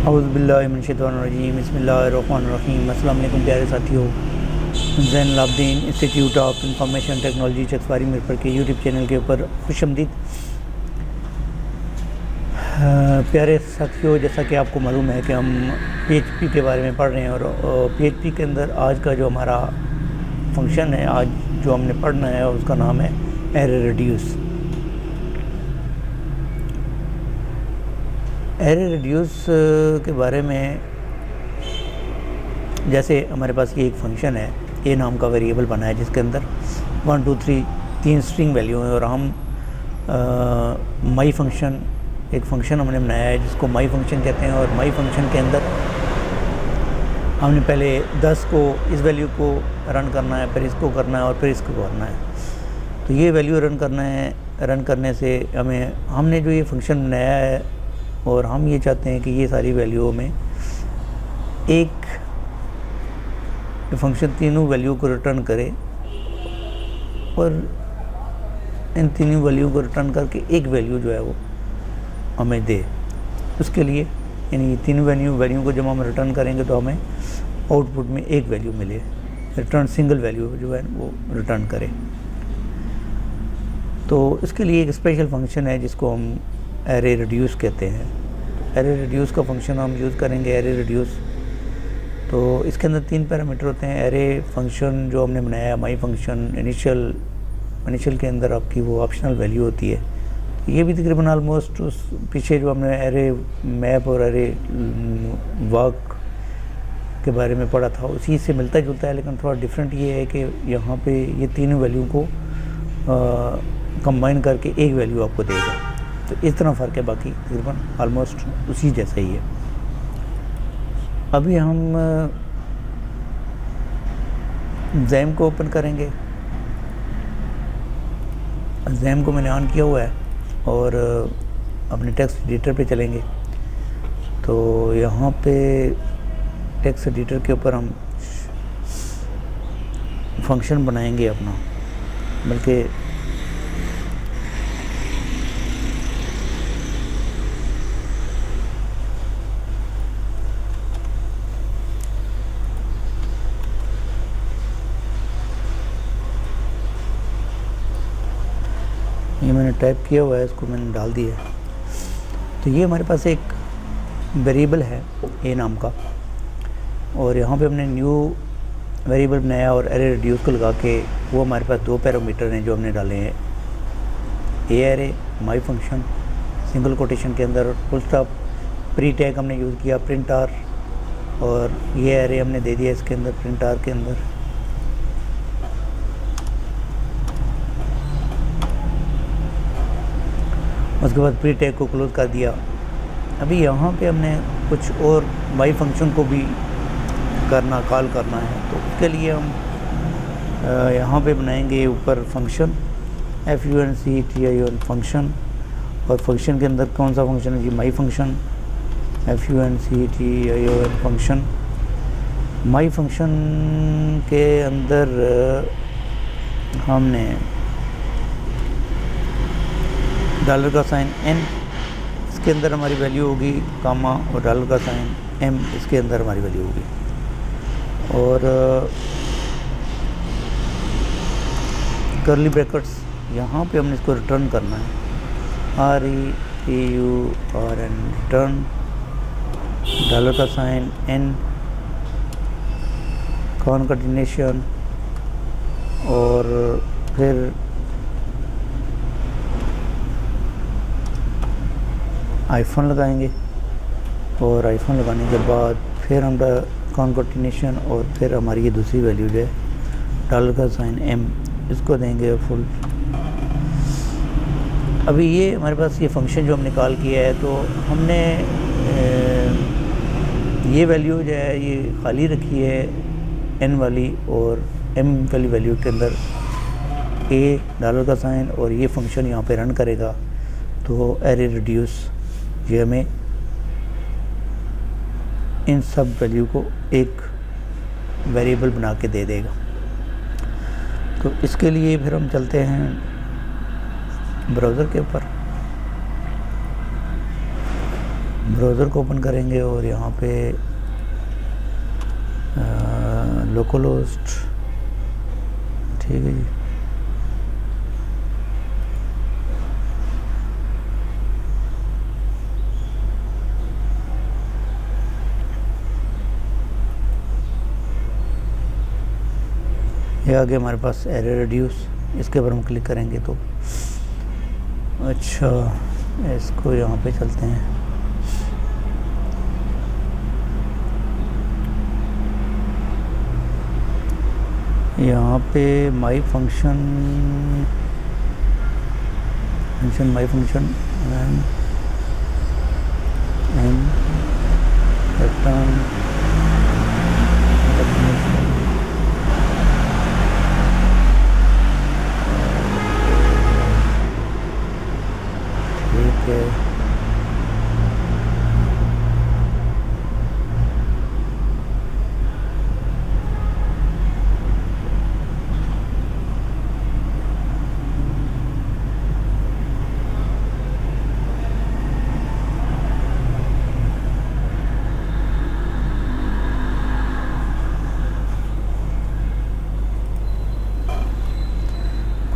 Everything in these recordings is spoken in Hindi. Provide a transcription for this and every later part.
औज़ुबिल्लाहिमिनश्शैतानिर्रजीम बिस्मिल्लाहिर्रहमानिर्रहीम। अस्सलाम वालेकुम प्यारे साथियों, Zainul Abideen institute of information technology Chakwari Mirpur के यूट्यूब चैनल के ऊपर खुशामदीद। प्यारे साथियों, जैसा कि आपको मालूम है कि हम PHP के बारे में पढ़ रहे हैं और PHP के अंदर आज का जो हमारा फंक्शन है, आज जो हमने पढ़ना है उसका नाम है एरे रिड्यूस। एरे रिड्यूस के बारे में, जैसे हमारे पास ये एक फंक्शन है, ए नाम का वेरिएबल बना है जिसके अंदर 1 2 3 3 स्ट्रिंग वैल्यू है और हम माई फंक्शन एक फ़ंक्शन हमने बनाया है जिसको माई फंक्शन कहते हैं। और माई फंक्शन के अंदर हमने पहले 10 को इस वैल्यू को रन करना है, फिर इसको करना है और फिर इसको करना है। तो ये वैल्यू रन करना है। रन करने से हमने जो ये फंक्शन बनाया है और हम ये चाहते हैं कि ये सारी वैल्यूओं में एक फंक्शन तीनों वैल्यू को रिटर्न करे और इन तीनों वैल्यू को रिटर्न करके एक वैल्यू जो है वो हमें दे। उसके लिए यानी तीनों वैल्यू को जब हम रिटर्न करेंगे तो हमें आउटपुट में एक वैल्यू मिले, रिटर्न सिंगल वैल्यू जो है वो रिटर्न करे। तो इसके लिए एक स्पेशल फंक्शन है जिसको हम एरे रिड्यूस कहते हैं। एरे रिड्यूस का फंक्शन हम यूज़ करेंगे, एरे रिड्यूस। तो इसके अंदर 3 पैरामीटर होते हैं। एरे फंक्शन जो हमने बनाया, माई फंक्शन इनिशियल के अंदर आपकी वो ऑप्शनल वैल्यू होती है। ये भी तकरीबन आलमोस्ट उस पीछे जो हमने एरे मैप और एरे वर्क के बारे में पढ़ा था उसी से मिलता जुलता है, लेकिन थोड़ा डिफरेंट ये है कि यहाँ पे ये तीनों वैल्यू को कंबाइन करके एक वैल्यू आपको देगा। तो इस तरह फ़र्क है, बाकी तकरीबन आलमोस्ट उसी जैसा ही है। अभी हम जैम को ओपन करेंगे। जैम को मैंने ऑन किया हुआ है और अपने टेक्स्ट एडिटर पे चलेंगे। तो यहाँ पे टेक्स्ट एडिटर के ऊपर हम फंक्शन बनाएंगे अपना, बल्कि ये मैंने टाइप किया हुआ है, इसको मैंने डाल दिया है। तो ये हमारे पास एक वेरिएबल है ए नाम का और यहाँ पे हमने न्यू वेरिएबल बनाया और एरे रिड्यूस को लगा के वो हमारे पास 2 पैरामीटर हैं जो हमने डाले हैं। A array my function single quotation के अंदर फुल स्टॉप, प्री टैग हमने यूज़ किया प्रिंट आर, और ये एरे हमने दे दिया इसके अंदर प्रिंट आर के अंदर। उसके बाद प्री टैग को क्लोज़ कर दिया। अभी यहाँ पे हमने कुछ और माई फंक्शन को भी कॉल करना है। तो उसके लिए हम यहाँ पे बनाएंगे ऊपर फंक्शन FUNCTION फंक्शन, और फंक्शन के अंदर कौन सा फंक्शन है जी, my function FUNCTION function. My function के अंदर हमने $n इसके अंदर हमारी वैल्यू होगी, कामा और $m इसके अंदर हमारी वैल्यू होगी। और कर्ली ब्रैकेट्स यहाँ पे हमने इसको रिटर्न करना है, RETURN रिटर्न, $n कॉन्केटिनेशन, और फिर आईफोन लगाएंगे, और आईफोन लगाने के बाद फिर हम कॉन्केटिनेशन, और फिर हमारी ये दूसरी वैल्यू जो है $m इसको देंगे फुल। अभी ये हमारे पास ये फंक्शन जो हमने कॉल किया है, तो हमने ये वैल्यू जो है ये खाली रखी है n वाली, और m वाली वैल्यू के अंदर $, और ये फंक्शन यहाँ पे रन करेगा। तो एरे रिड्यूस ये हमें इन सब वैल्यू को एक वेरिएबल बना के दे देगा। तो इसके लिए फिर हम चलते हैं ब्राउज़र के ऊपर, ब्राउज़र को ओपन करेंगे और यहाँ पे लोकल होस्ट, ठीक है जी। ये आगे हमारे पास एरर रिड्यूस, इसके ऊपर हम क्लिक करेंगे तो अच्छा, इसको यहाँ पे चलते हैं। यहाँ पे माई function my function and return, ठीक है।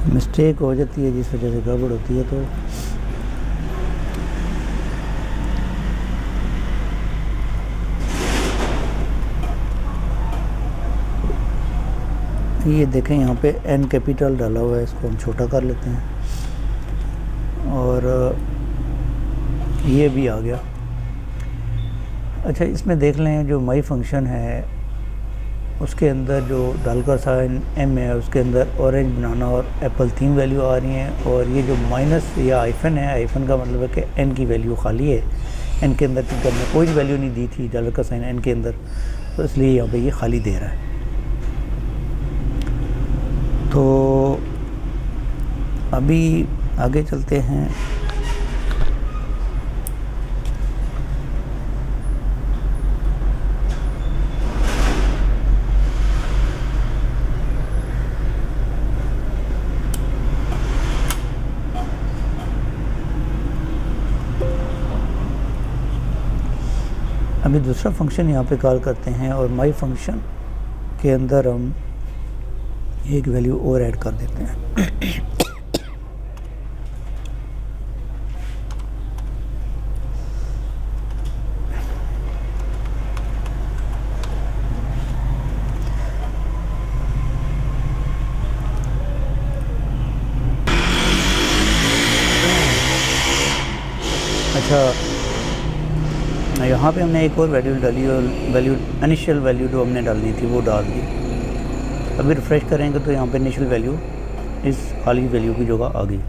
मिस्टेक हो जाती है जिस वजह से गड़बड़ होती है, तो ये देखें यहाँ पे एन कैपिटल डाला हुआ है, इसको हम छोटा कर लेते हैं और ये भी आ गया। अच्छा, इसमें देख लें जो माई फंक्शन है उसके अंदर जो डालकर साइन एम है उसके अंदर ऑरेंज बनाना और एप्पल 3 वैल्यू आ रही हैं, और ये जो माइनस या आइफन है, आइफन का मतलब है कि एन की वैल्यू खाली है, एन के अंदर क्योंकि हमने कोई वैल्यू नहीं दी थी डालकर साइन एन के अंदर, तो इसलिए यहाँ पे ये खाली दे रहा है। तो अभी आगे चलते हैं। अभी दूसरा फंक्शन यहाँ पे कॉल करते हैं और माई फंक्शन के अंदर हम एक वैल्यू और ऐड कर देते हैं। अच्छा, यहाँ पे हमने एक और वैल्यू डाली और वैल्यू इनिशियल वैल्यू जो हमने डालनी थी वो डाल दी। अभी रिफ़्रेश करेंगे तो यहाँ पे इनिशियल वैल्यू इस खाली वैल्यू की जगह आ गई।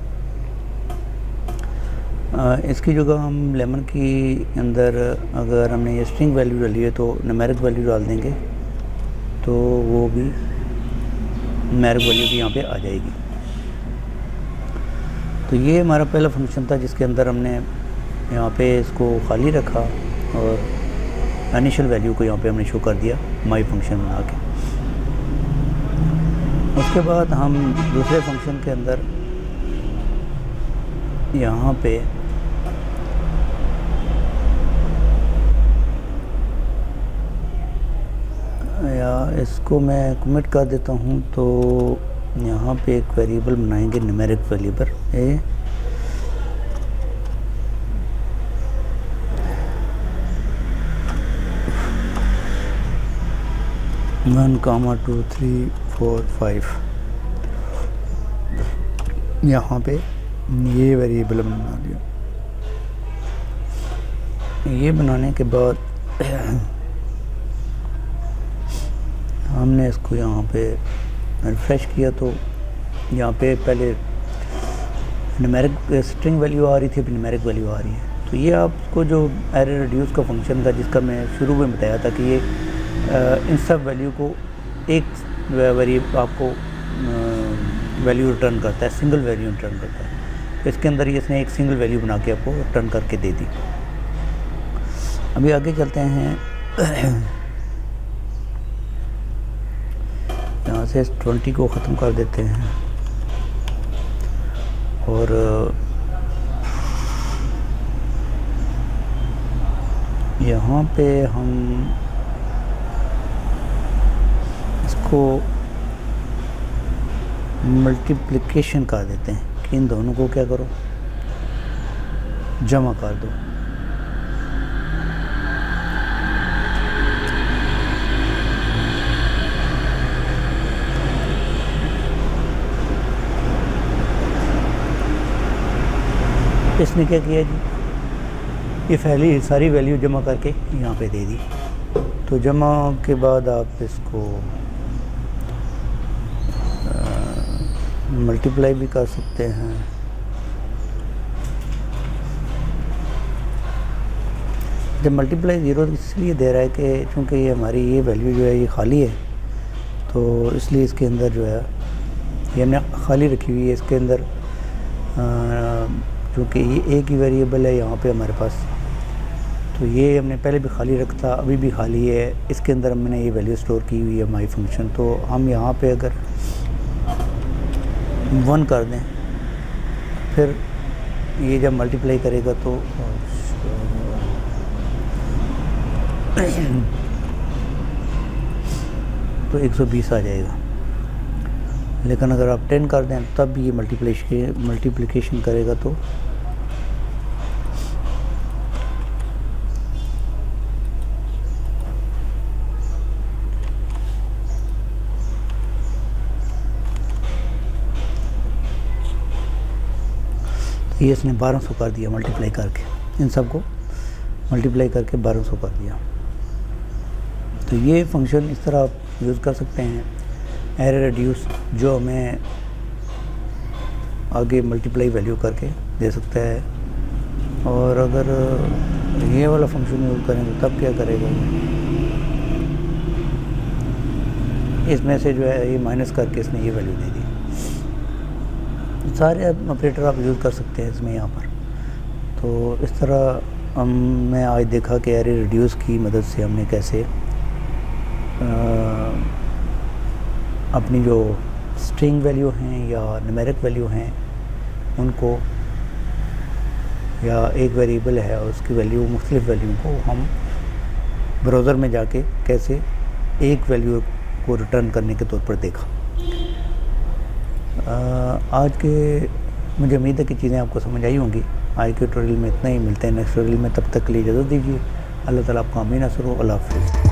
इसकी जगह हम लेमन की अंदर अगर हमने ये स्ट्रिंग वैल्यू डाली है तो न्यूमेरिक वैल्यू डाल देंगे, तो वो भी न्यूमेरिक वैल्यू भी यहाँ पे आ जाएगी। तो ये हमारा पहला फंक्शन था जिसके अंदर हमने यहाँ पे इसको खाली रखा और इनिशियल वैल्यू को यहाँ पे हमने शो कर दिया माई फंक्शन बना के। उसके बाद हम दूसरे फंक्शन के अंदर यहाँ पे या इसको मैं कमिट कर देता हूँ, तो यहाँ पे एक वेरिएबल बनाएंगे न्यूमेरिक वेरिएबल ए 1, 2, 3, 4, 5। यहाँ पे ये वेरिएबल बना दिया। ये बनाने के बाद हमने इसको यहाँ पे रिफ्रेश किया तो यहाँ पे पहले न्यूमेरिक स्ट्रिंग वैल्यू आ रही थी, अभी न्यूमेरिक वैल्यू आ रही है। तो ये आपको जो एरर रिड्यूस का फंक्शन था जिसका मैं शुरू में बताया था कि ये इन सब वैल्यू को एक वेरिएबल आपको वैल्यू रिटर्न करता है, सिंगल वैल्यू रिटर्न करता है। तो इसके अंदर ये इसने एक सिंगल वैल्यू बना के आपको रिटर्न करके दे दी। अभी आगे चलते हैं। यहाँ से 20 को ख़त्म कर देते हैं और यहाँ पे हम इसको मल्टीप्लिकेशन कर देते हैं कि इन दोनों को क्या करो, जमा कर दो। इसने क्या किया जी, ये पहली सारी वैल्यू जमा करके यहाँ पे दे दी। तो जमा के बाद आप इसको मल्टीप्लाई भी कर सकते हैं। जब मल्टीप्लाई ज़ीरो इसलिए दे रहा है कि चूँकि ये हमारी ये वैल्यू जो है ये खाली है, तो इसलिए इसके अंदर जो है ये हमने खाली रखी हुई है। इसके अंदर क्योंकि ये एक ही वेरिएबल है यहाँ पे हमारे पास, तो ये हमने पहले भी खाली रखा, अभी भी खाली है। इसके अंदर हमने ये वैल्यू स्टोर की हुई है माई फंक्शन। तो हम यहाँ पे अगर 1 कर दें, फिर ये जब मल्टीप्लाई करेगा तो 120 आ जाएगा। लेकिन अगर आप 10 कर दें तब ये मल्टीप्लिकेशन करेगा तो ये इसने 1200 कर दिया मल्टीप्लाई करके, इन सब को मल्टीप्लाई करके 1200 कर दिया। तो ये फंक्शन इस तरह आप यूज़ कर सकते हैं, एरे रिड्यूस, जो हमें आगे मल्टीप्लाई वैल्यू करके दे सकता है। और अगर ये वाला फंक्शन यूज़ करेंगे तब क्या करेगा, इसमें से जो है ये माइनस करके इसने ये वैल्यू दे दी। सारे ऑपरेटर आप यूज़ कर सकते हैं इसमें यहाँ पर। तो इस तरह मैं आज देखा कि एरे रिड्यूस की मदद से हमने कैसे अपनी जो स्ट्रिंग वैल्यू हैं या न्यूमेरिक वैल्यू हैं उनको, या एक वेरिएबल है और उसकी वैल्यू, मुख्तलिफ वैल्यू को हम ब्राउज़र में जाके कैसे एक वैल्यू को रिटर्न करने के तौर पर देखा। आज के मुझे उम्मीद है कि चीज़ें आपको समझ आई होंगी। आज के ट्यूटोरियल में इतना ही, मिलते हैं नेक्स्ट ट्यूटोरियल में। तब तक के लिए इजाज़त दीजिए। अल्लाह ताला आपको आमीन नसर हो। अल्लाह हाफ़िज़।